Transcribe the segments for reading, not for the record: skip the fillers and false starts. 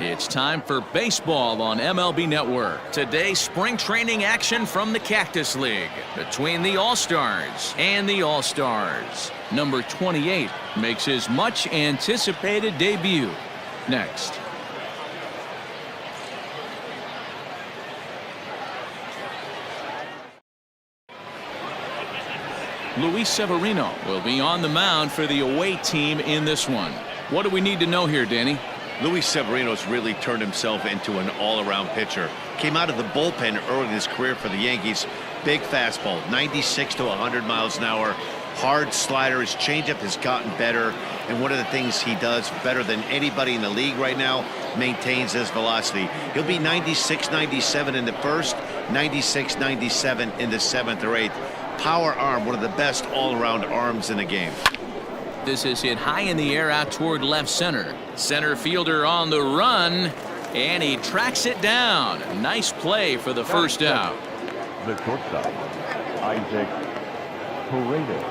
It's time for baseball on MLB Network. Today, spring training action from the Cactus League between the All-Stars and the All-Stars. Number 28 makes his much anticipated debut. Next. Luis Severino will be on the mound for the away team in this one. What do we need to know here, Danny? Luis Severino's really turned himself into an all-around pitcher. Came out of the bullpen early in his career for the Yankees. Big fastball, 96 to 100 miles an hour. Hard slider. His changeup has gotten better. And one of the things he does better than anybody in the league right now, maintains his velocity. He'll be 96, 97 in the first, 96, 97 in the seventh or eighth. Power arm, one of the best all-around arms in the game. This is hit high in the air out toward left center. Center fielder on the run, and he tracks it down. Nice play for the first out. The shortstop, Isaac Paredes.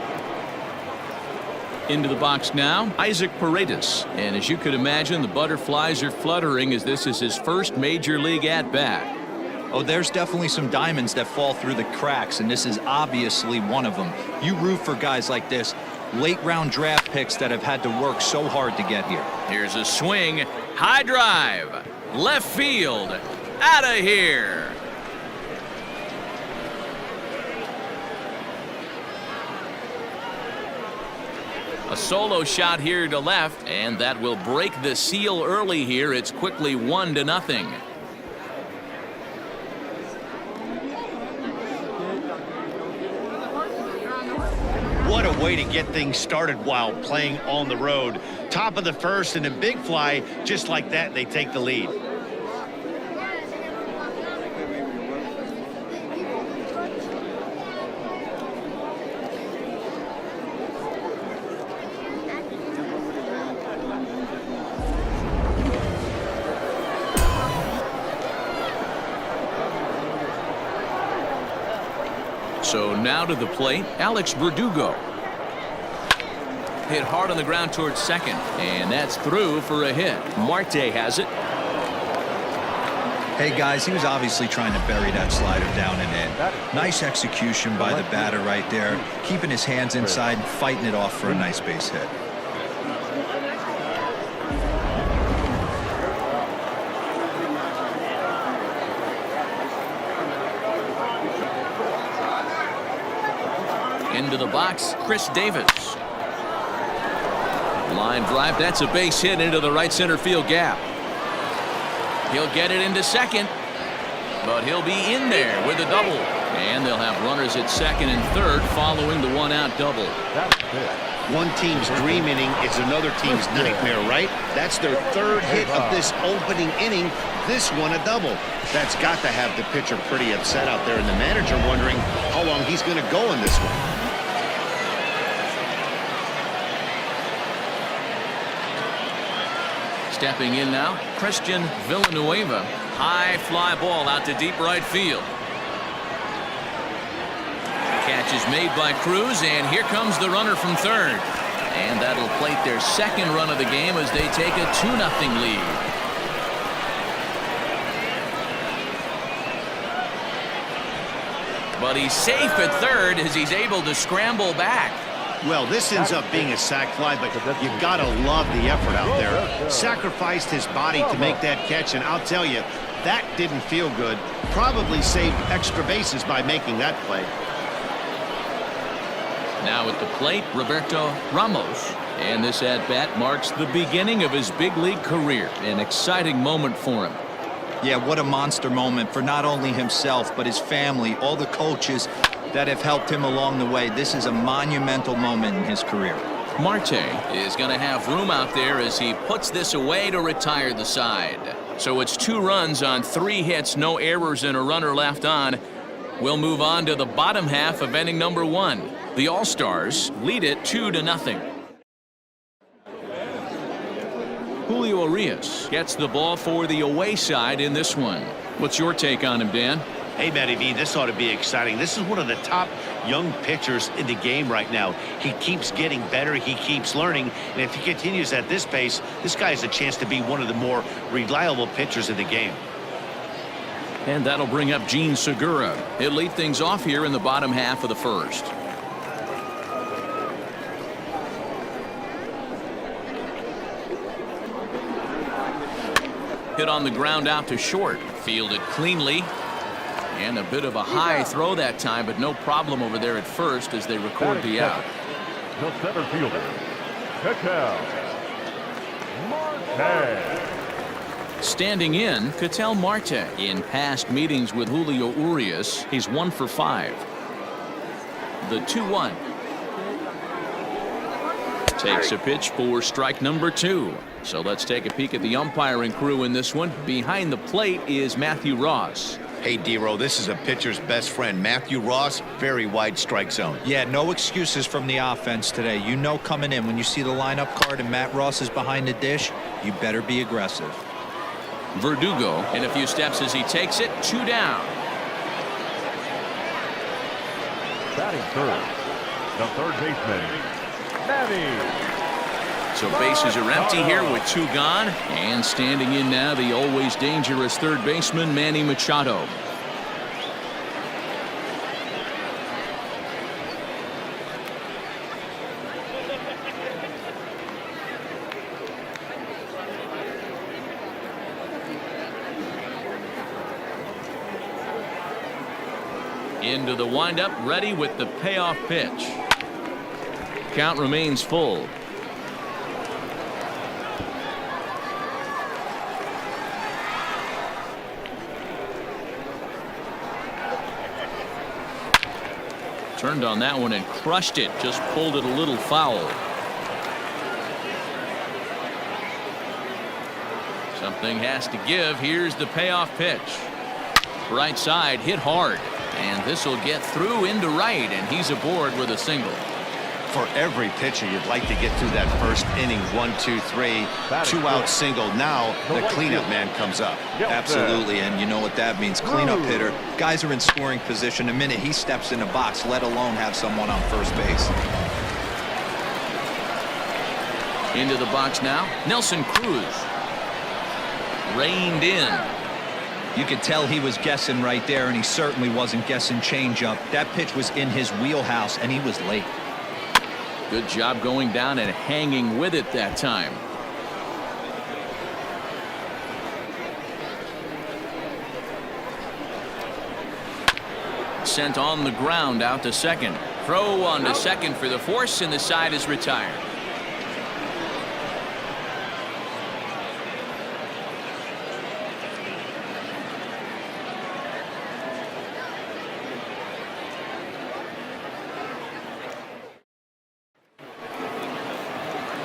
Into the box now, Isaac Paredes. And as you could imagine, the butterflies are fluttering as this is his first major league at-bat. Oh, there's definitely some diamonds that fall through the cracks, and this is obviously one of them. You root for guys like this, late-round draft picks that have had to work so hard to get here. Here's a swing, high drive, left field, out of here. A solo shot here to left, and that will break the seal early here. It's quickly 1-0. What a way to get things started while playing on the road. Top of the first and a big fly, just like that, they take the lead. So now to the plate, Alex Verdugo. Hit hard on the ground towards second, and that's through for a hit. Marte has it. Hey, guys, he was obviously trying to bury that slider down and in. Nice execution by the batter right there, keeping his hands inside and fighting it off for a nice base hit. Into the box, Chris Davis. Line drive, that's a base hit into the right center field gap. He'll get it into second, but he'll be in there with a double. And they'll have runners at second and third following the one-out double. One team's dream inning is another team's nightmare, right? That's their third hit of this opening inning. This one a double. That's got to have the pitcher pretty upset out there, and the manager wondering how long he's going to go in this one. Stepping in now, Christian Villanueva. High fly ball out to deep right field. Catch is made by Cruz, and here comes the runner from third. And that'll plate their second run of the game as they take a 2-0 lead. But he's safe at third as he's able to scramble back. Well, this ends up being a sac fly, but you've got to love the effort out there. Sacrificed his body to make that catch, and I'll tell you, that didn't feel good. Probably saved extra bases by making that play. Now at the plate, Roberto Ramos. And this at-bat marks the beginning of his big league career. An exciting moment for him. Yeah, what a monster moment for not only himself, but his family, all the coaches that have helped him along the way. This is a monumental moment in his career. Marte is going to have room out there as he puts this away to retire the side. So it's 2 runs on 3 hits, no errors, and a runner left on. We'll move on to the bottom half of inning number 1. The All-Stars lead it 2-0. Julio Urias gets the ball for the away side in this one. What's your take on him, Dan? Hey, Matty V, this ought to be exciting. This is one of the top young pitchers in the game right now. He keeps getting better. He keeps learning. And if he continues at this pace, this guy has a chance to be one of the more reliable pitchers in the game. And that'll bring up Gene Segura. He'll lead things off here in the bottom half of the first. Hit on the ground out to short. Fielded cleanly. And a bit of a high throw that time, but no problem over there at first as they record the out. The center fielder, Caja. Marte. Standing in, Ketel Marte. In past meetings with Julio Urias, he's 1 for 5. The 2-1. Takes a pitch for strike number 2. So let's take a peek at the umpiring crew in this one. Behind the plate is Matthew Ross. Hey, D-Row, this is a pitcher's best friend. Matthew Ross, very wide strike zone. Yeah, no excuses from the offense today. You know coming in when you see the lineup card and Matt Ross is behind the dish, you better be aggressive. Verdugo in a few steps as he takes it. 2 down. Batting third, the third baseman, Manny. So bases are empty here with 2 gone. And standing in now, the always dangerous third baseman, Manny Machado. Into the windup, ready with the payoff pitch. Count remains full. Turned on that one and crushed it. Just pulled it a little foul. Something has to give. Here's the payoff pitch. Right side, hit hard. And this will get through into right, and he's aboard with a single. For every pitcher, you'd like to get through that first inning. 1, 2, 3, 2-out single. Now the cleanup man comes up. Absolutely, and you know what that means. Cleanup hitter. Guys are in scoring position the minute he steps in the box, let alone have someone on first base. Into the box now, Nelson Cruz. Reined in. You could tell he was guessing right there, and he certainly wasn't guessing changeup. That pitch was in his wheelhouse, and he was late. Good job going down and hanging with it that time. Sent on the ground out to second. Throw on to second for the force, and the side is retired.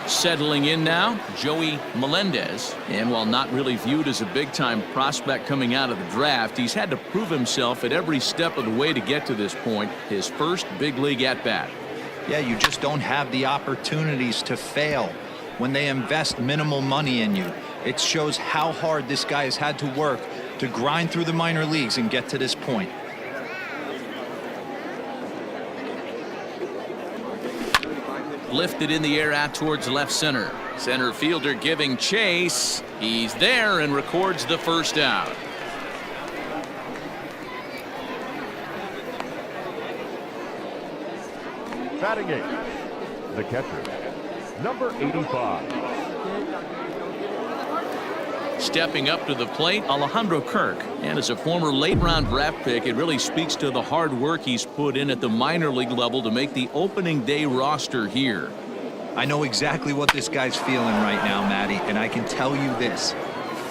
Settling in now, Joey Melendez. And while not really viewed as a big-time prospect coming out of the draft, he's had to prove himself at every step of the way to get to this point. His first big league at-bat. Yeah, you just don't have the opportunities to fail when they invest minimal money in you. It shows how hard this guy has had to work to grind through the minor leagues and get to this point. Lifted in the air out towards left center. Center fielder giving chase. He's there and records the first out. Batting 8, the catcher, number 85. Stepping up to the plate, Alejandro Kirk. And as a former late-round draft pick, it really speaks to the hard work he's put in at the minor league level to make the opening day roster here. I know exactly what this guy's feeling right now, Matty, and I can tell you this.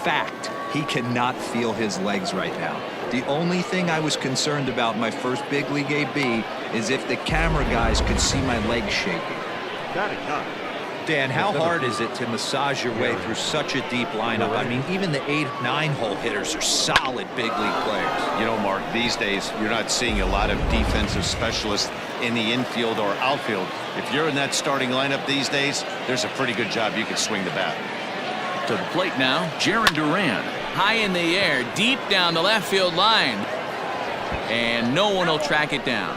Fact, he cannot feel his legs right now. The only thing I was concerned about my first big league AB is if the camera guys could see my legs shaking. Batting 9. Dan, how hard is it to massage your way through such a deep lineup? I mean, even the 8-9 hole hitters are solid big league players. You know, Mark, these days you're not seeing a lot of defensive specialists in the infield or outfield. If you're in that starting lineup these days, there's a pretty good job you can swing the bat. To the plate now, Jaron Duran. High in the air, deep down the left field line. And no one will track it down.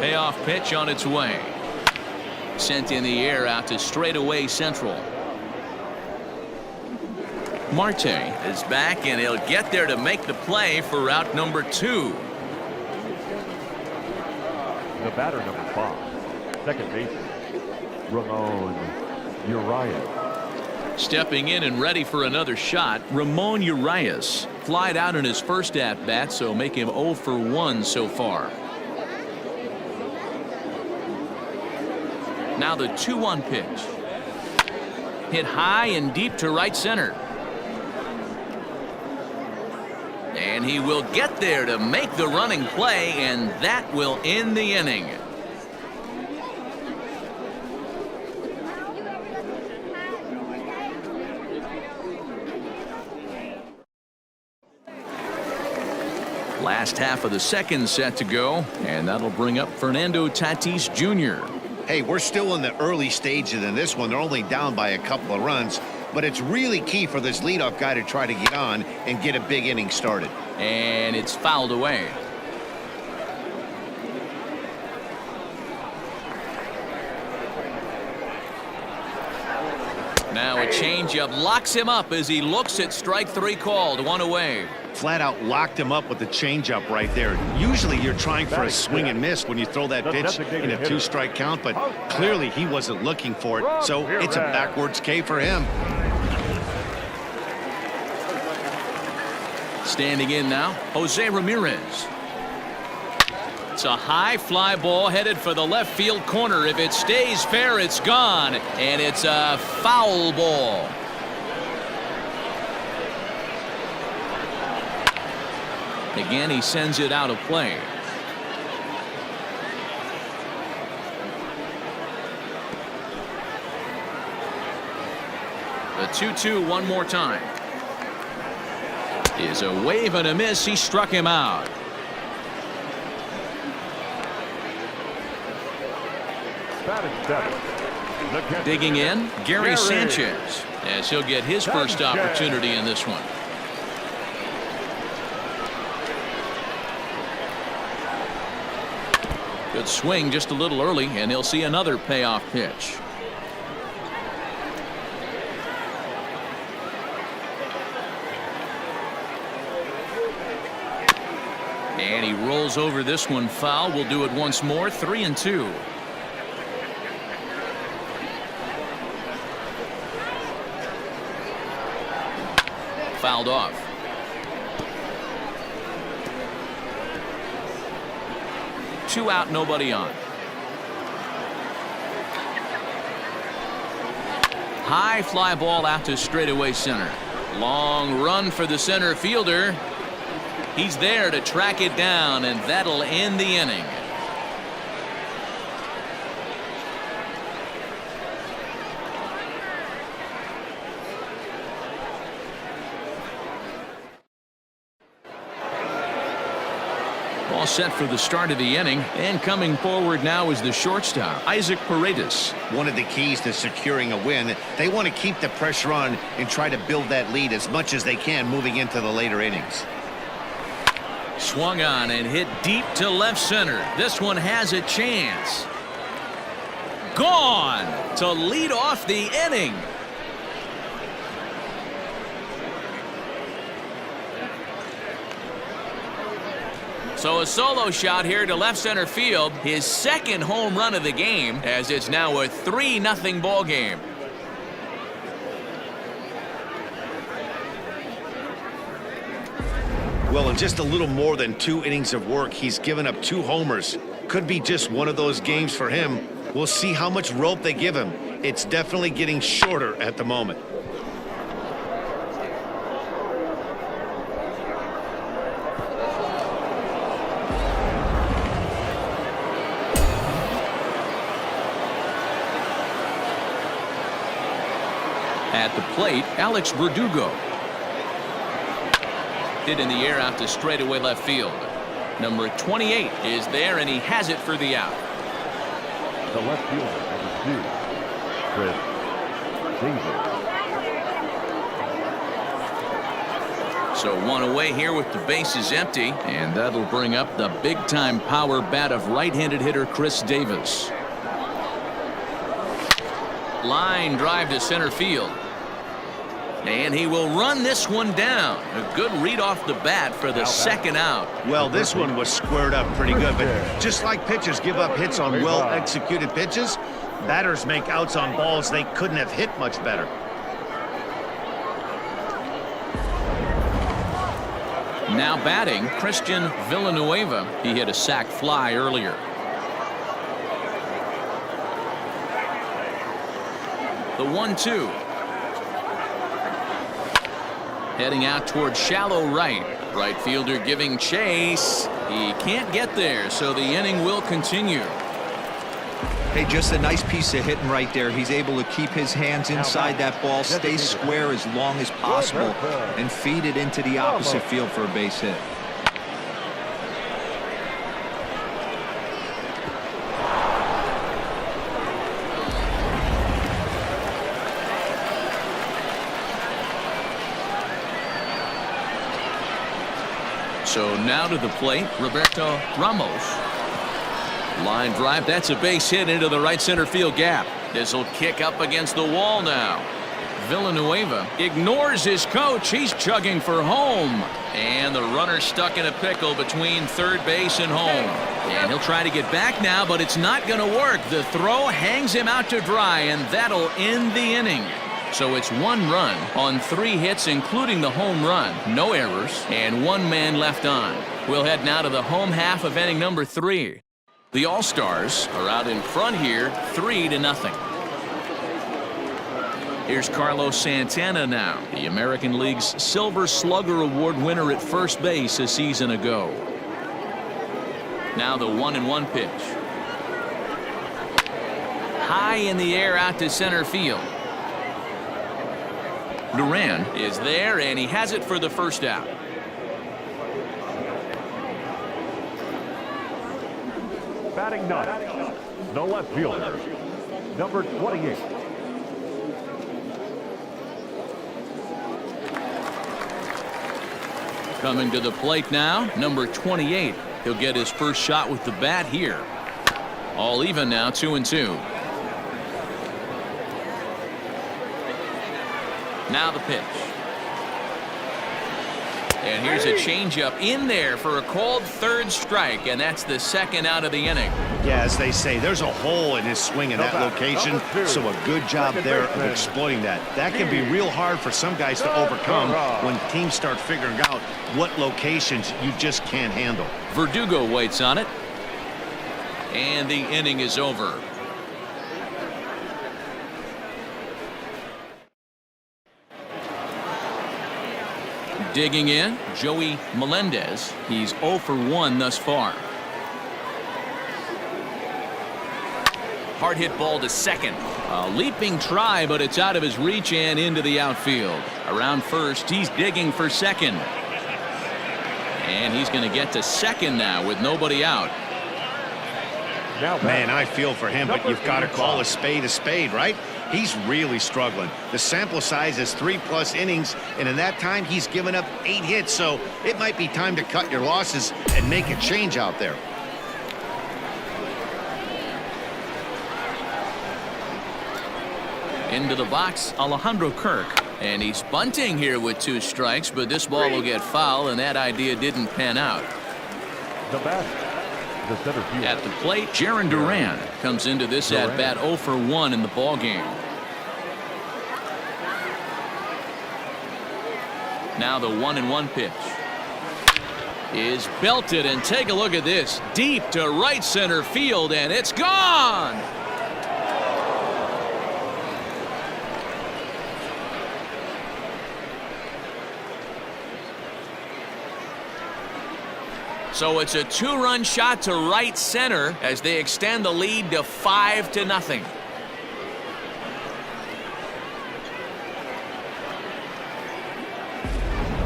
Payoff pitch on its way. Sent in the air out to straightaway central. Marte is back, and he'll get there to make the play for route number 2. The batter, number 5, second baseman, Ramon Urias. Stepping in and ready for another shot, Ramon Urias. Flied out in his first at-bat, so make him 0 for 1 so far. Now the 2-1 pitch. Hit high and deep to right center. And he will get there to make the running play, and that will end the inning. Last half of the second set to go, and that'll bring up Fernando Tatis Jr. Hey, we're still in the early stages in this one. They're only down by a couple of runs, but it's really key for this leadoff guy to try to get on and get a big inning started. And it's fouled away. Now a changeup locks him up as he looks at strike 3 called. 1 away. Flat out locked him up with the changeup right there. Usually you're trying for a swing and miss when you throw that pitch in a 2-strike count, but clearly he wasn't looking for it, so it's a backwards K for him. Standing in now, Jose Ramirez. It's a high fly ball headed for the left field corner. If it stays fair, it's gone, and it's a foul ball. Again, he sends it out of play. The 2-2 one more time. Is a wave and a miss. He struck him out. Digging in, Gary Sanchez, as he'll get his first opportunity in this one. Good swing just a little early, and he'll see another payoff pitch. And he rolls over this one foul. We'll do it once more. 3-2. Fouled off. Two out, nobody on. High fly ball out to straightaway center. Long run for the center fielder. He's there to track it down, and that'll end the inning. All set for the start of the inning, and coming forward now is the shortstop, Isaac Paredes. One of the keys to securing a win, they want to keep the pressure on and try to build that lead as much as they can moving into the later innings. Swung on and hit deep to left center. This one has a chance. Gone to lead off the inning. So a solo shot here to left center field. His second home run of the game, as it's now a 3-0 ball game. Well, in just a little more than 2 innings of work, he's given up 2 homers. Could be just one of those games for him. We'll see how much rope they give him. It's definitely getting shorter at the moment. At the plate, Alex Verdugo. Hit in the air out to straightaway left field. Number 28 is there, and he has it for the out. The left fielder, number 2, Chris Davis. So one away here with the bases empty, and that'll bring up the big-time power bat of right-handed hitter Chris Davis. Line drive to center field. And he will run this one down. A good read off the bat for the second out. Well, this one was squared up pretty good, but just like pitchers give up hits on well-executed pitches, batters make outs on balls they couldn't have hit much better. Now batting, Christian Villanueva. He hit a sac fly earlier. The 1-2. Heading out towards shallow right. Right fielder giving chase. He can't get there, so the inning will continue. Hey, just a nice piece of hitting right there. He's able to keep his hands inside that ball, stay square as long as possible, and feed it into the opposite field for a base hit. So now to the plate, Roberto Ramos. Line drive, that's a base hit into the right center field gap. This will kick up against the wall now. Villanueva ignores his coach. He's chugging for home. And the runner stuck in a pickle between third base and home. And he'll try to get back now, but it's not going to work. The throw hangs him out to dry, and that'll end the inning. So it's 1 run on 3 hits, including the home run. No errors, and 1 man left on. We'll head now to the home half of inning number 3. The All-Stars are out in front here, 3-0. Here's Carlos Santana now, the American League's Silver Slugger Award winner at first base a season ago. Now the 1-1 pitch. High in the air out to center field. Duran is there, and he has it for the first out. Batting ninth, the left fielder, number 28. Coming to the plate now, number 28. He'll get his first shot with the bat here. All even now, 2-2. Now the pitch. And here's a changeup in there for a called third strike, and that's the second out of the inning. Yeah, as they say, there's a hole in his swing in that location, so a good job there of exploiting that. That can be real hard for some guys to overcome when teams start figuring out what locations you just can't handle. Verdugo waits on it, and the inning is over. Digging in, Joey Melendez. He's 0 for 1 thus far. Hard hit ball to second. A leaping try, but it's out of his reach and into the outfield. Around first, he's digging for second. And he's going to get to second now with nobody out. Man, I feel for him, but you've got to call a spade, right? He's really struggling. The sample size is 3+ innings, and in that time, he's given up 8 hits, so it might be time to cut your losses and make a change out there. Into the box, Alejandro Kirk. And he's bunting here with 2 strikes, but this ball will get foul, and that idea didn't pan out. The bat, the center field. At the plate, Jaron Duran comes into this at-bat 0 for 1 in the ballgame. Now the 1-1 pitch is belted, and take a look at this. Deep to right center field, and it's gone! So it's a 2-run shot to right center as they extend the lead to 5-0.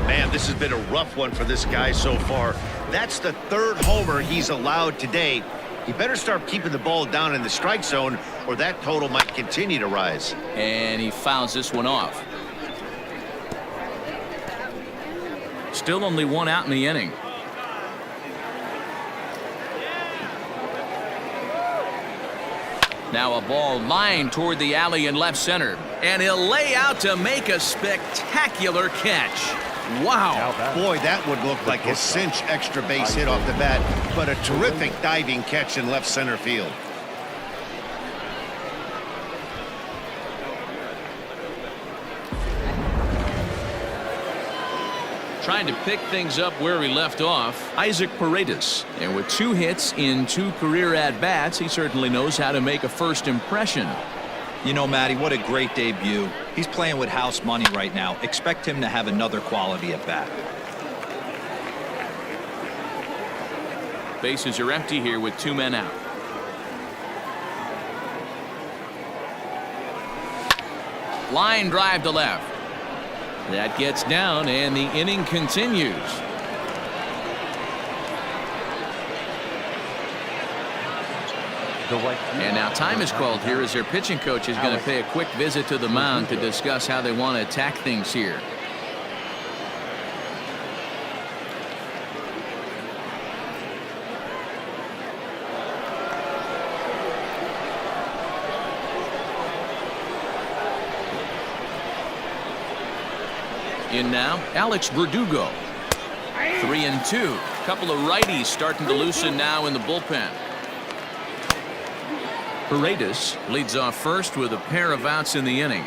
Man, this has been a rough one for this guy so far. That's the 3rd homer he's allowed today. He better start keeping the ball down in the strike zone, or that total might continue to rise. And he fouls this one off. Still only one out in the inning. Now a ball lined toward the alley in left center. And he'll lay out to make a spectacular catch. Wow. Boy, that would look like a cinch extra base hit off the bat, but a terrific diving catch in left center field. Trying to pick things up where he left off, Isaac Paredes. And with 2 hits in 2 career at-bats, he certainly knows how to make a first impression. You know, Matty, what a great debut. He's playing with house money right now. Expect him to have another quality at-bat. Bases are empty here with 2 men out. Line drive to left. That gets down, and the inning continues. And now time is called here as their pitching coach is going to pay a quick visit to the mound to discuss how they want to attack things here. In now, Alex Verdugo. 3-2. Couple of righties starting to loosen now in the bullpen. Paredes leads off first with a pair of outs in the inning.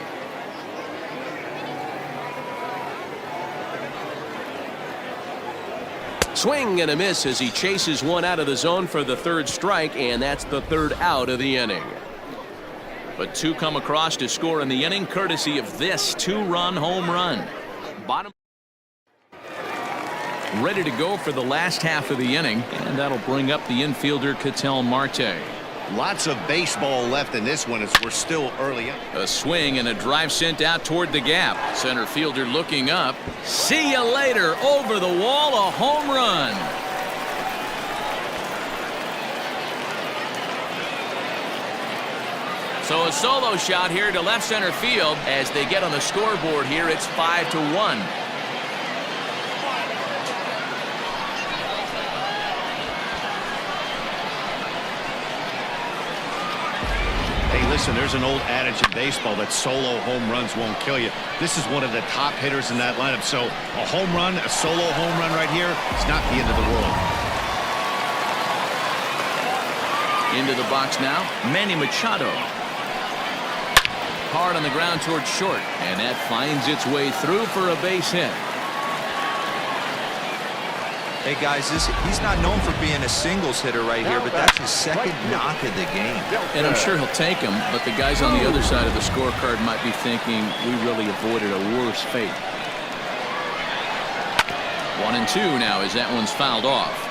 Swing and a miss as he chases one out of the zone for the 3rd strike, and that's the 3rd out of the inning. But 2 come across to score in the inning, courtesy of this 2-run home run. Bottom. Ready to go for the last half of the inning, and that'll bring up the infielder Ketel Marte. Lots of baseball left in this one as we're still early up. A swing and a drive sent out toward the gap. Center fielder looking up. See you later. Over the wall, a home run. So a solo shot here to left center field as they get on the scoreboard here. It's 5-1. Hey, listen, there's an old adage in baseball that solo home runs won't kill you. This is one of the top hitters in that lineup. So a home run, a solo home run right here, it's not the end of the world. Into the box now, Manny Machado. Hard on the ground towards short, and that finds its way through for a base hit. Hey, guys, he's not known for being a singles hitter right here, but that's his 2nd knock of the game. And I'm sure he'll take him, but the guys on the other side of the scorecard might be thinking we really avoided a worse fate. 1-2 now as that one's fouled off.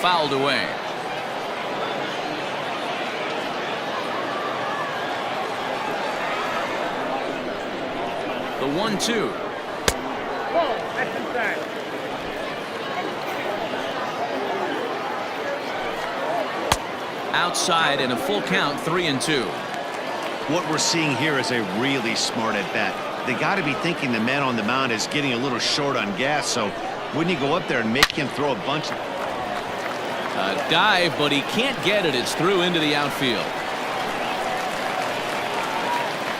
Fouled away. The 1-2. Outside and a full count, 3-2. What we're seeing here is a really smart at bat. They got to be thinking the man on the mound is getting a little short on gas, so wouldn't you go up there and make him throw a bunch of... Dive, but he can't get it. It's through into the outfield.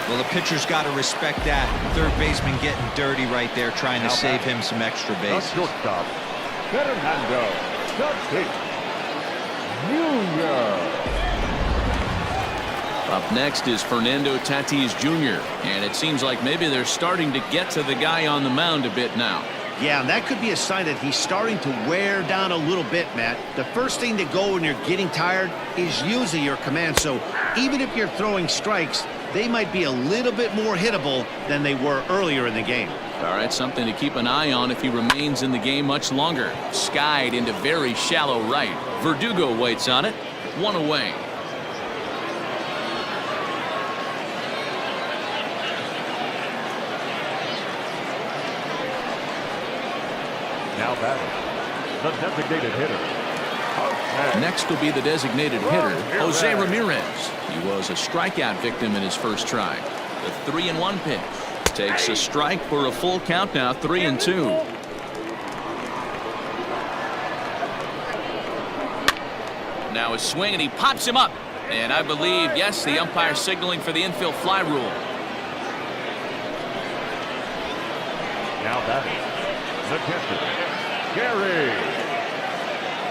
Well, the pitcher's got to respect that. 3rd baseman getting dirty right there, trying to save him some extra bases. Shortstop, Fernando Tatis Jr. Up next is Fernando Tatis Jr. And it seems like maybe they're starting to get to the guy on the mound a bit now. Yeah, and that could be a sign that he's starting to wear down a little bit, Matt. The first thing to go when you're getting tired is usually your command. So even if you're throwing strikes, they might be a little bit more hittable than they were earlier in the game. All right, something to keep an eye on if he remains in the game much longer. Skied into very shallow right. Verdugo waits on it. 1 away. batting, the designated hitter. Next will be the designated hitter, Jose Ramirez. He was a strikeout victim in his first try. The 3-1 pitch. Takes a strike for a full count now, 3-2. Now a swing, and he pops him up. And I believe, yes, the umpire signaling for the infield fly rule. Now batting, the catcher, Gary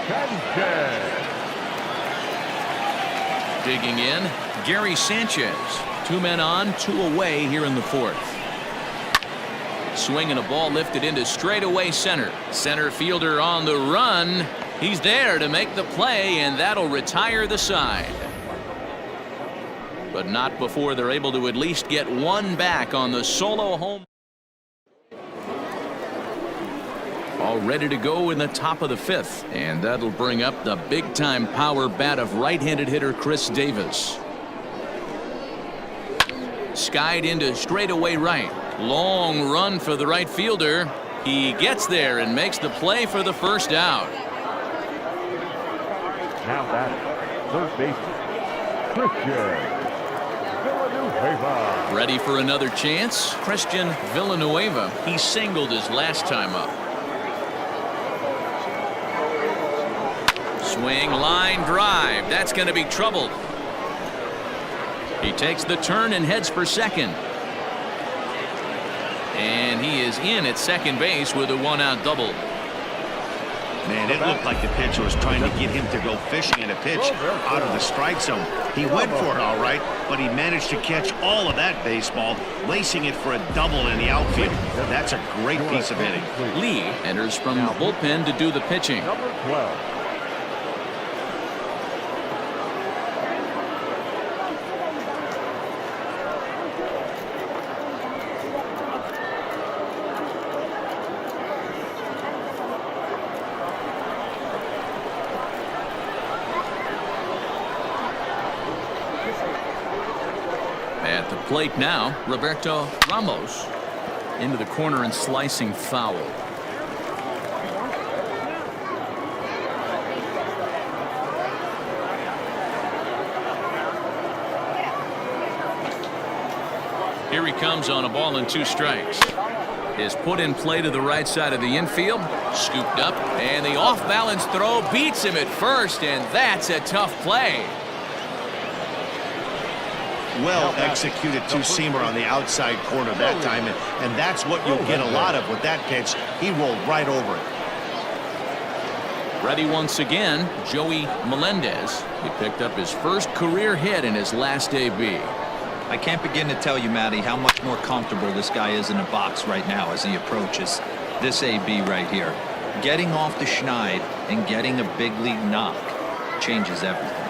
Sanchez. Digging in, Gary Sanchez. 2 men on, 2 away here in the 4th. Swinging a ball lifted into straightaway center. Center fielder on the run. He's there to make the play, and that'll retire the side. But not before they're able to at least get one back on the solo home. All ready to go in the top of the 5th, and that'll bring up the big-time power bat of right-handed hitter Chris Davis. Skied into straightaway right. Long run for the right fielder. He gets there and makes the play for the first out. Now batting, third baseman, Christian Villanueva. Ready for another chance? Christian Villanueva. He singled his last time up. Swing, line drive. That's going to be troubled. He takes the turn and heads for second. And he is in at second base with a 1-out double. Man, it looked like the pitcher was trying to get him to go fishing in a pitch out of the strike zone. He went for it all right, but he managed to catch all of that baseball, lacing it for a double in the outfield. That's a great piece of hitting. Lee enters from the bullpen to do the pitching. Number 12. At the plate now, Roberto Ramos into the corner and slicing foul. Here he comes on a ball and 2 strikes. Is put in play to the right side of the infield. Scooped up, and the off-balance throw beats him at first, and that's a tough play. Well executed two-seamer on the outside corner that time, and that's what you'll get a lot of with that pitch. He rolled right over it. Ready once again, Joey Melendez. He picked up his first career hit in his last AB. I can't begin to tell you, Matty, how much more comfortable this guy is in the box right now as he approaches this AB right here. Getting off the schneid and getting a big league knock changes everything.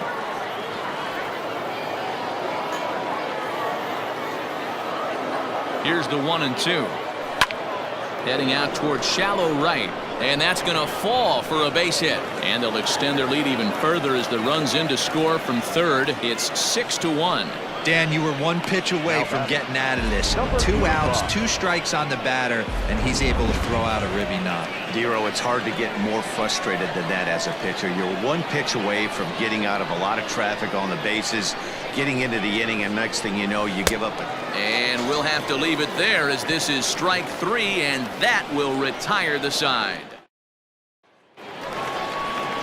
Here's the 1-2. Heading out towards shallow right. And that's going to fall for a base hit. And they'll extend their lead even further as the run's in to score from third. It's 6-1. Dan, you were 1 pitch away from getting out of this. 2 outs, 2 strikes on the batter, and he's able to throw out a ribby knock. Dero, it's hard to get more frustrated than that as a pitcher. You're 1 pitch away from getting out of a lot of traffic on the bases, getting into the inning, and next thing you know, you give up. And we'll have to leave it there as this is strike 3, and that will retire the side.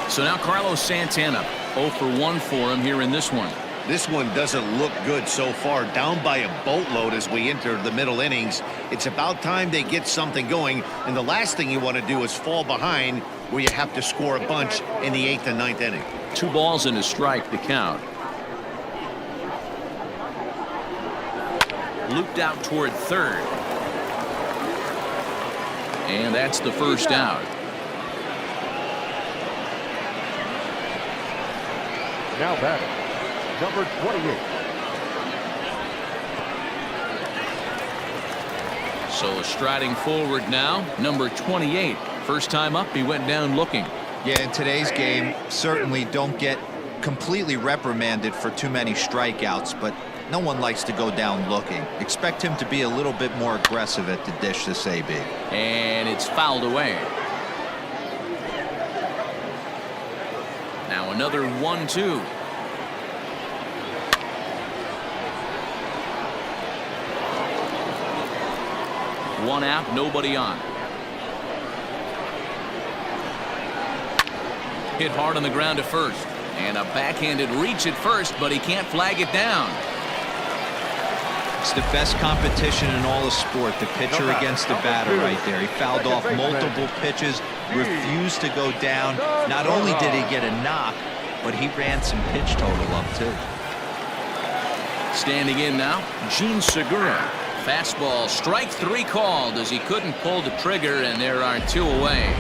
So now Carlos Santana, 0 for 1 for him here in this one. This one doesn't look good so far. Down by a boatload as we enter the middle innings. It's about time they get something going, and the last thing you want to do is fall behind where you have to score a bunch in the 8th and 9th inning. 2 balls and a strike to count. Looped out toward third. And that's the first out. Now batting, number 28. So striding forward now, number 28. First time up, he went down looking. Yeah, in today's game, certainly don't get completely reprimanded for too many strikeouts, but no one likes to go down looking. Expect him to be a little bit more aggressive at the dish this AB. And it's fouled away. another 1-2. One out, nobody on. Hit hard on the ground to first. And a backhanded reach at first, but he can't flag it down. It's the best competition in all of sport, the pitcher against the batter right there. He fouled off multiple pitches, refused to go down. Not only did he get a knock, but he ran some pitch total up too. Standing in now, Gene Segura. Fastball, strike 3 called as he couldn't pull the trigger, and there are 2 away.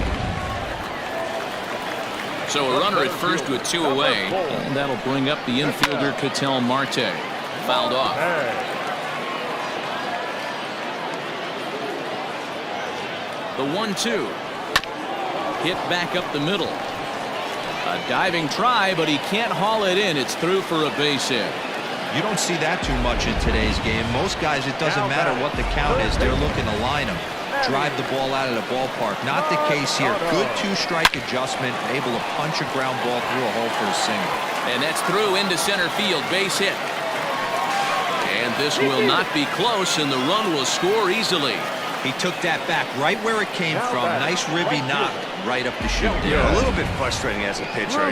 So a runner at first with 2 away, and that'll bring up the infielder Ketel Marte. Fouled off. The 1-2. Hit back up the middle. A diving try, but he can't haul it in. It's through for a base hit. You don't see that too much in today's game. Most guys, it doesn't matter what the count is. They're looking to line them, drive the ball out of the ballpark. Not the case here. Good 2-strike adjustment, able to punch a ground ball through a hole for a single. And that's through into center field. Base hit. And this will not be close, and the run will score easily. He took that back right where it came from. Nice ribby knock right up the chute there. A little bit frustrating as a pitcher.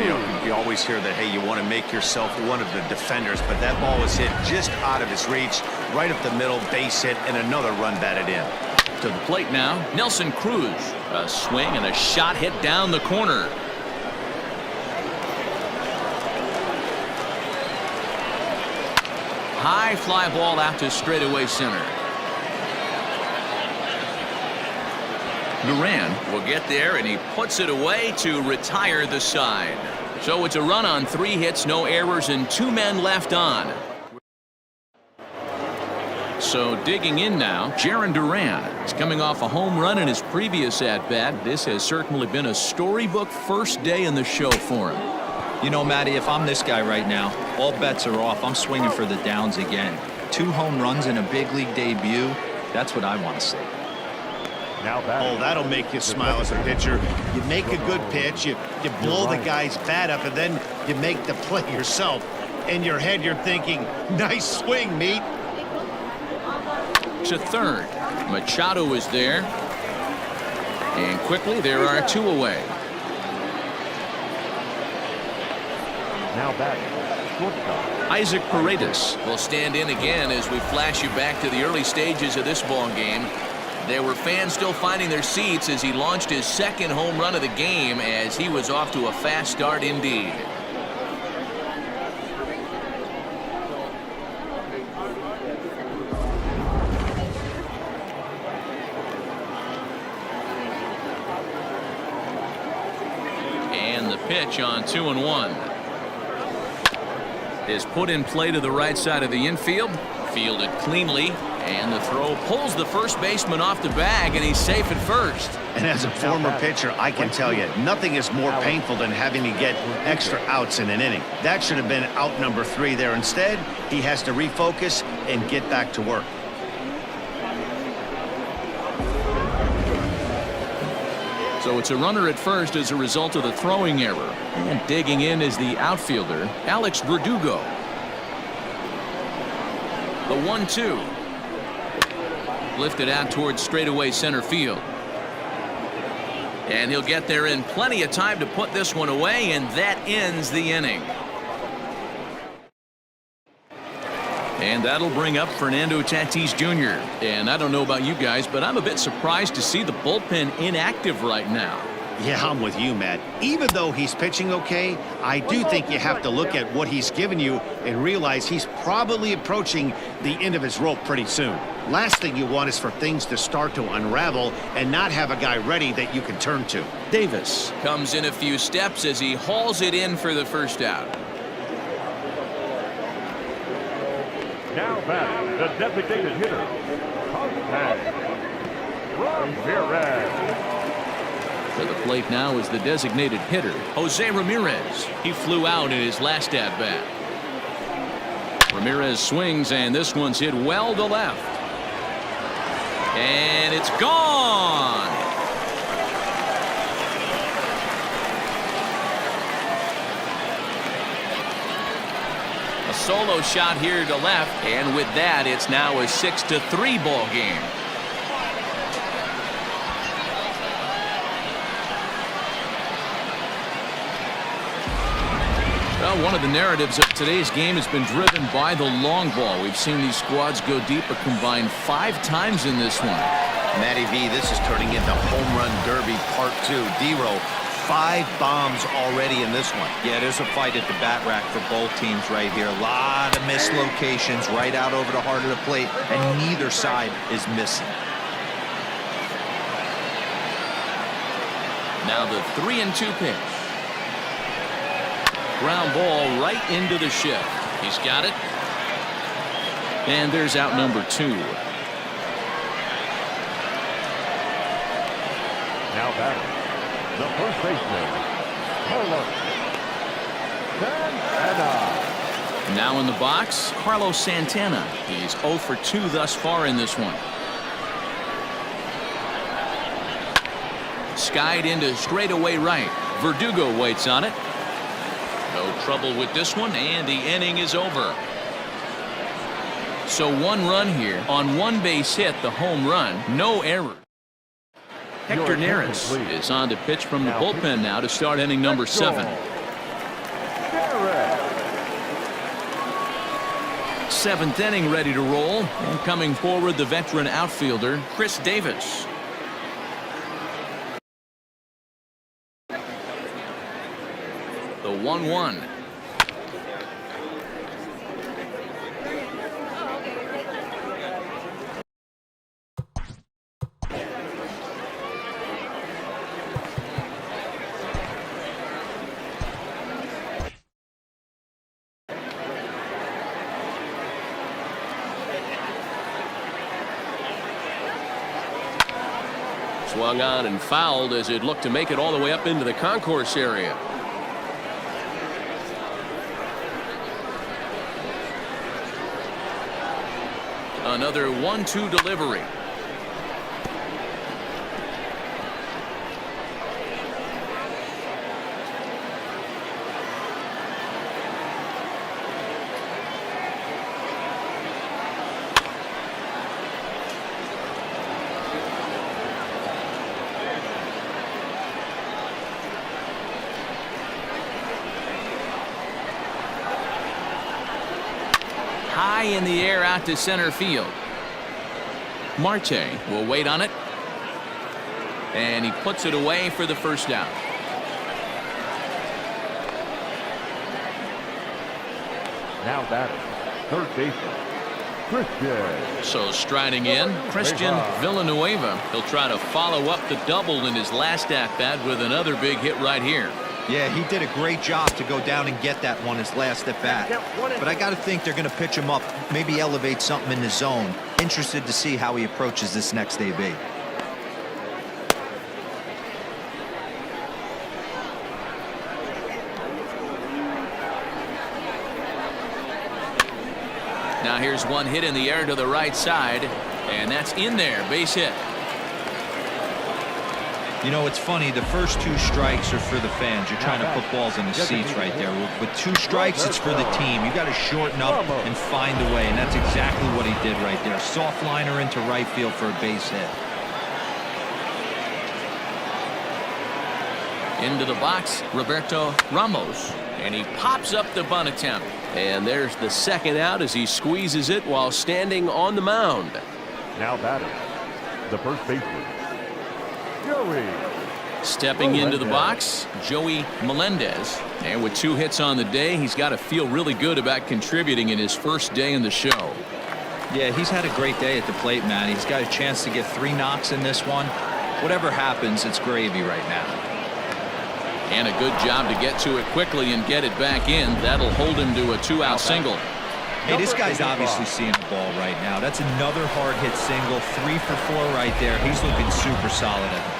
You always hear that, hey, you want to make yourself one of the defenders, but that ball was hit just out of his reach, right up the middle, base hit, and another run batted in. To the plate now, Nelson Cruz. A swing and a shot hit down the corner. High fly ball out to straightaway center. Duran will get there, and he puts it away to retire the side. So it's a run on 3 hits, no errors, and 2 men left on. So digging in now, Jarren Duran is coming off a home run in his previous at-bat. This has certainly been a storybook first day in the show for him. You know, Matty, if I'm this guy right now, all bets are off. I'm swinging for the downs again. 2 home runs in a big league debut. That's what I want to see. Oh, that'll make you smile as a pitcher. You make a good pitch, you blow the guy's bat up, and then you make the play yourself. In your head, you're thinking, nice swing, meat. To third. Machado is there. And quickly, there are 2 away. Now batting, shortstop. Isaac Paredes will stand in again as we flash you back to the early stages of this ball game. There were fans still finding their seats as he launched his 2nd home run of the game, as he was off to a fast start indeed. And the pitch on 2-1 is put in play to the right side of the infield, fielded cleanly. And the throw pulls the first baseman off the bag, and he's safe at first. And as a former pitcher, I can tell you, nothing is more painful than having to get extra outs in an inning. That should have been out number 3 there. Instead, he has to refocus and get back to work. So it's a runner at first as a result of the throwing error. And digging in is the outfielder, Alex Verdugo. The 1-2. Lifted out towards straightaway center field. And he'll get there in plenty of time to put this one away, and that ends the inning. And that'll bring up Fernando Tatis Jr. And I don't know about you guys, but I'm a bit surprised to see the bullpen inactive right now. Yeah, I'm with you, Matt. Even though he's pitching okay, I do think you have to look at what he's given you and realize he's probably approaching the end of his rope pretty soon. Last thing you want is for things to start to unravel and not have a guy ready that you can turn to. Davis comes in a few steps as he hauls it in for the first out. Now batting, the designated hitter, Ramirez. To the plate now is the designated hitter, Jose Ramirez. He flew out in his last at-bat. Ramirez swings, and this one's hit well to left. And it's gone. A solo shot here to left, and with that, it's now a 6-3 ball game. Well, one of the narratives of today's game has been driven by the long ball. We've seen these squads go deep a combined 5 times in this one. Matty V, this is turning into home run derby part 2. D-Row, 5 bombs already in this one. Yeah, there's a fight at the bat rack for both teams right here. A lot of missed locations right out over the heart of the plate, and neither side is missing. Now the 3-2 pitch. Ground ball right into the shift. He's got it. And there's out number 2. Now batting, the first baseman, Carlos Santana. Now in the box, Carlos Santana. He's 0 for 2 thus far in this one. Skied into straightaway right. Verdugo waits on it. No trouble with this one, and the inning is over. So 1 run here on 1 base hit, the home run, no error. Hector Neris is on to pitch from the bullpen now to start inning number 7. 7th inning ready to roll, and coming forward the veteran outfielder Chris Davis. The 1-1. Swung on and fouled as it looked to make it all the way up into the concourse area. Another 1-2 delivery. High in the air out to center field. Marte will wait on it, and he puts it away for the first out. Now batting, third baseman, Christian. So striding in, Christian Villanueva. He'll try to follow up the double in his last at-bat with another big hit right here. Yeah, he did a great job to go down and get that one his last at bat. But I got to think they're going to pitch him up, maybe elevate something in the zone. Interested to see how he approaches this next AB. Now here's one hit in the air to the right side, and that's in there, base hit. You know, it's funny, the first 2 strikes are for the fans. You're trying to put balls in the seats right there. With 2 strikes, it's for the team. You got to shorten up and find a way, and that's exactly what he did right there. Soft liner into right field for a base hit. Into the box, Roberto Ramos, and he pops up the bunt attempt. And there's the second out as he squeezes it while standing on the mound. Now batting, the first baseman, Joey. Stepping into the box, Joey Melendez. And with 2 hits on the day, he's got to feel really good about contributing in his first day in the show. Yeah, he's had a great day at the plate, man. He's got a chance to get 3 knocks in this one. Whatever happens, it's gravy right now. And a good job to get to it quickly and get it back in. That'll hold him to a 2-out single. Hey, this guy's obviously seeing the ball right now. That's another hard hit single. 3 for 4 right there. He's looking super solid at the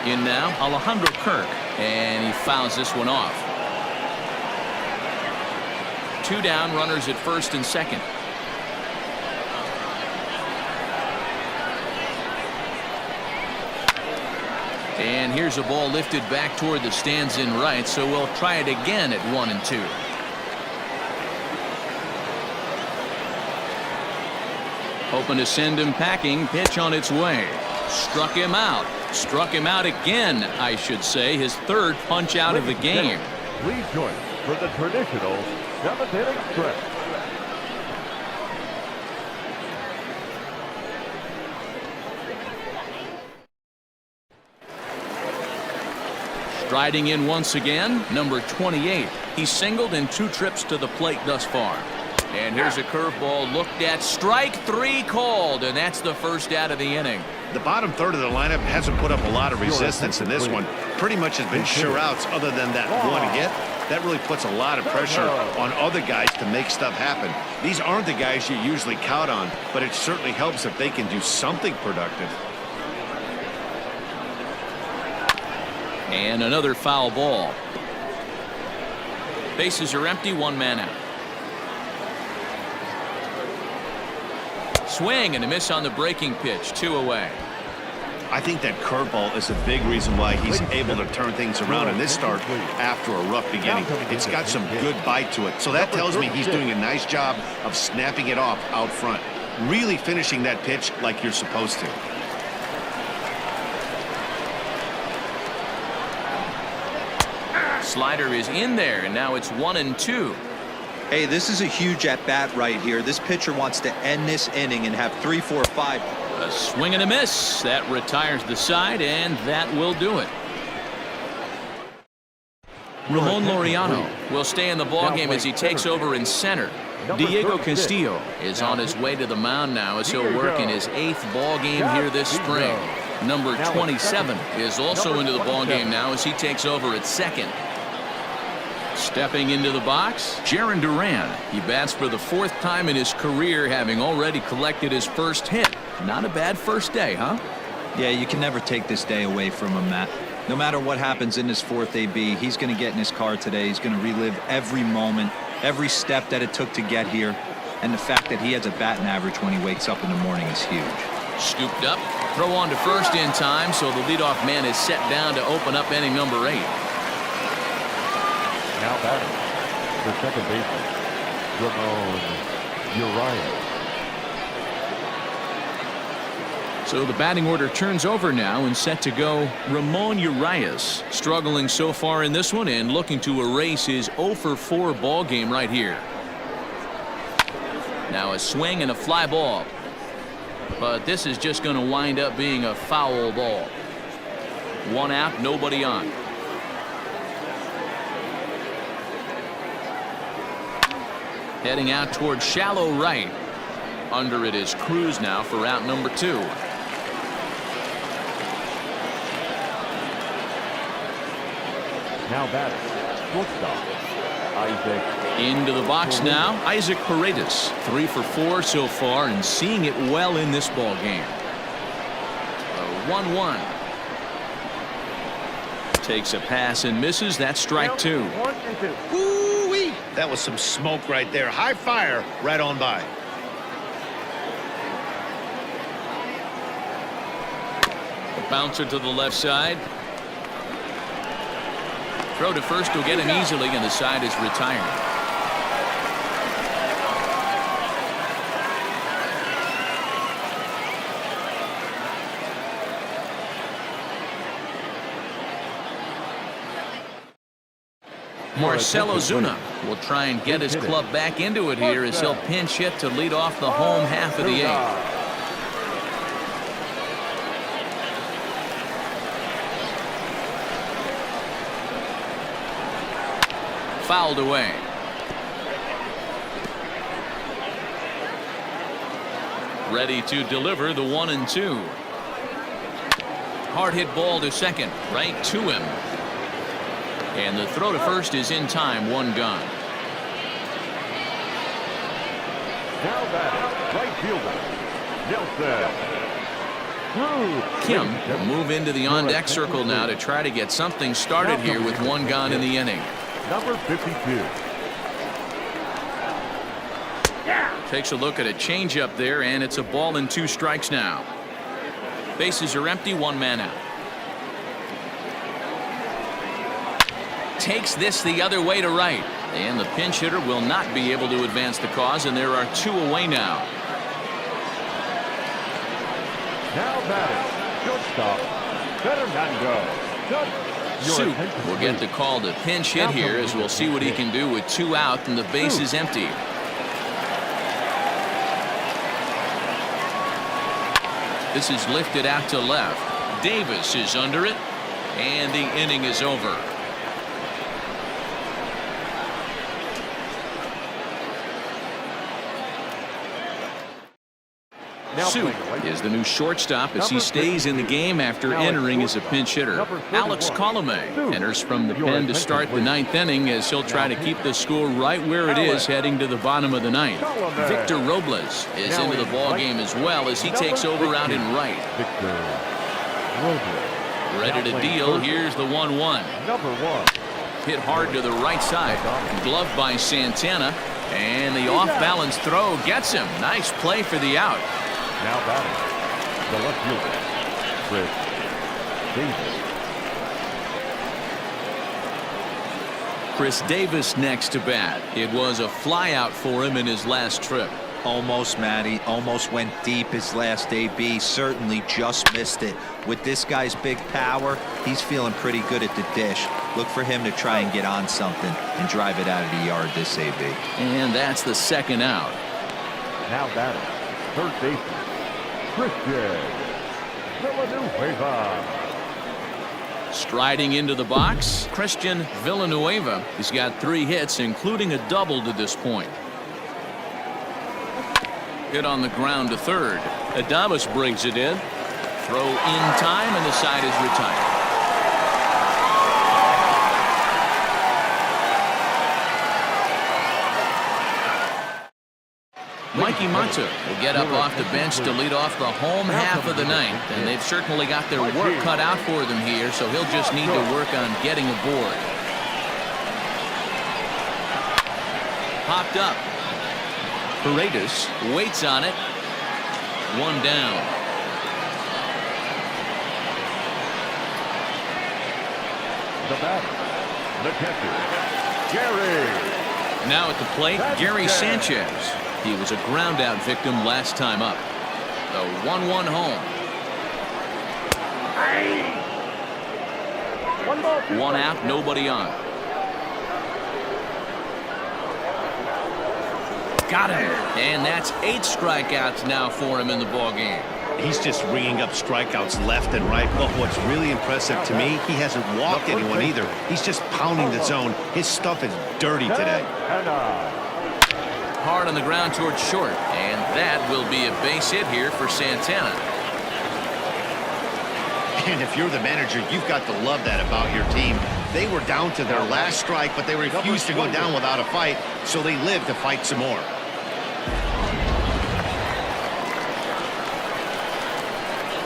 plate. In now, Alejandro Kirk, and he fouls this one off. 2 down, runners at first and second. And here's a ball lifted back toward the stands in right, so we'll try it again at 1-2. Hoping to send him packing. Pitch on its way. Struck him out. Struck him out again, I should say. His third punch out of the game. Please join us for the traditional 7th inning stretch. Striding in once again, number 28. He's singled in 2 trips to the plate thus far. And here's a curveball looked at. Strike 3 called, and that's the first out of the inning. The bottom third of the lineup hasn't put up a lot of resistance in this one. Pretty much has been sure outs other than that one hit. That really puts a lot of pressure on other guys to make stuff happen. These aren't the guys you usually count on, but it certainly helps if they can do something productive. And another foul ball. Bases are empty, 1 man out. Swing and a miss on the breaking pitch, 2 away. I think that curveball is a big reason why he's able to turn things around in this start after a rough beginning. It's got some good bite to it, so that tells me he's doing a nice job of snapping it off out front, really finishing that pitch like you're supposed to. Slider is in there, and now it's 1-2. Hey, this is a huge at-bat right here. This pitcher wants to end this inning and have 3, 4, 5. A swing and a miss. That retires the side, and that will do it. Ramon Laureano will stay in the ballgame as he takes over in center. Diego Castillo is on his way to the mound now as he'll work in his 8th ballgame here this spring. Number 27 is also into the ballgame now as he takes over at second. Stepping into the box, Jarren Duran. He bats for the 4th time in his career, having already collected his first hit. Not a bad first day, huh? Yeah, you can never take this day away from him, Matt. No matter what happens in this 4th AB, he's going to get in his car today. He's going to relive every moment, every step that it took to get here. And the fact that he has a batting average when he wakes up in the morning is huge. Scooped up, throw on to first in time, so the leadoff man is set down to open up inning number 8. Now batting, the second baseman, Ramon Urias. So the batting order turns over now and set to go Ramon Urias, struggling so far in this one and looking to erase his 0 for 4 ball game right here. Now a swing and a fly ball. But this is just going to wind up being a foul ball. 1 out, nobody on. Heading out toward shallow right. Under it is Cruz now for out number 2. Now batting, shortstop, Isaac. Into the box now, Isaac Paredes. 3 for 4 so far and seeing it well in this ball game. 1-1. Takes a pass and misses. That's strike 2. 1-2. Woo-wee! That was some smoke right there. High fire right on by. A bouncer to the left side. Throw to first will get him easily, and the side is retired. Marcell Ozuna will try and get his club back into it here as he'll pinch hit to lead off the home half of the 8th. Fouled away. Ready to deliver the 1-2. Hard hit ball to second, right to him. And the throw to first is in time, 1 gone. Now batting, right fielder, Nelson. Kim will move into the on-deck circle now to try to get something started here with 1 gone in the inning. Number 52. Takes a look at a changeup there, and it's a ball and 2 strikes now. Bases are empty, 1 man out. takes this the other way to right. And the pinch hitter will not be able to advance the cause, and there are 2 away now. Now batting, shortstop, Fernando. Soup will get the call to pinch hit here, as we'll see what he can do with 2 out and the base is empty. This is lifted out to left. Davis is under it, and the inning is over. Soup is the new shortstop as he stays in the game after entering as a pinch hitter. Alex Colomé enters from the pen to start the 9th inning, as he'll try to keep the score right where it is heading to the bottom of the 9th. Victor Robles is into the ball game as well, as he takes over out in right. Ready to deal. Here's the 1-1. Hit hard to the right side. Gloved by Santana, and the off-balance throw gets him. Nice play for the out. Now batting, the left fielder, Chris Davis next to bat. It was a flyout for him in his last trip. Almost, Matty. Almost went deep his last AB. Certainly just missed it. With this guy's big power, he's feeling pretty good at the dish. Look for him to try and get on something and drive it out of the yard this AB. And that's the 2nd out. Now batting, third baseman, Christian Villanueva. Striding into the box, Christian Villanueva. He's got 3 hits, including a double to this point. Hit on the ground to third. Adames brings it in. Throw in time, and the side is retired. Mikey Monta will get up off the bench to lead off the home half of the 9th, and they've certainly got their work cut out for them here, so he'll just need to work on getting aboard. Popped up. Paredes waits on it. 1 down. The batter, the catcher, Gary. Now at the plate, Gary Sanchez. He was a ground out victim last time up. The 1-1 home. 1 out, nobody on. Got him. And that's 8 strikeouts now for him in the ball game. He's just ringing up strikeouts left and right. But what's really impressive to me, he hasn't walked anyone either. He's just pounding the zone. His stuff is dirty today. Hard on the ground towards short, and that will be a base hit here for Santana. And if you're the manager, you've got to love that about your team. They were down to their last strike, but they refused to go down without a fight, so they lived to fight some more.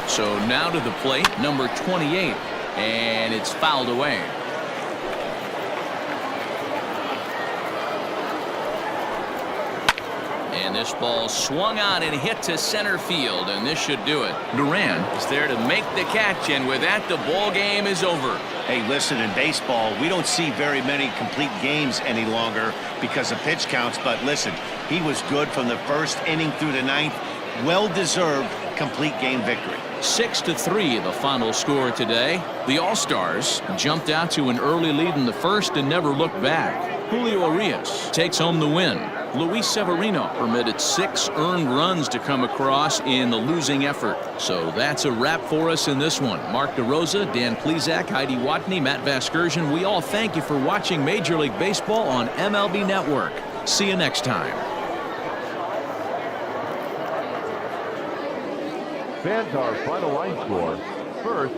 So now to the plate, number 28, and it's fouled away. And this ball swung on and hit to center field, and this should do it. Duran is there to make the catch, and with that, the ball game is over. Hey, listen, in baseball, we don't see very many complete games any longer because of pitch counts, but listen, he was good from the 1st inning through the 9th. Well-deserved complete game victory. 6-3 the final score today. The All-Stars jumped out to an early lead in the 1st and never looked back. Julio Urias takes home the win. Luis Severino permitted 6 earned runs to come across in the losing effort. So that's a wrap for us in this one. Mark DeRosa, Dan Plezak, Heidi Watney, Matt Vasgersian, we all thank you for watching Major League Baseball on MLB Network. See you next time. Fans, our final line score. First.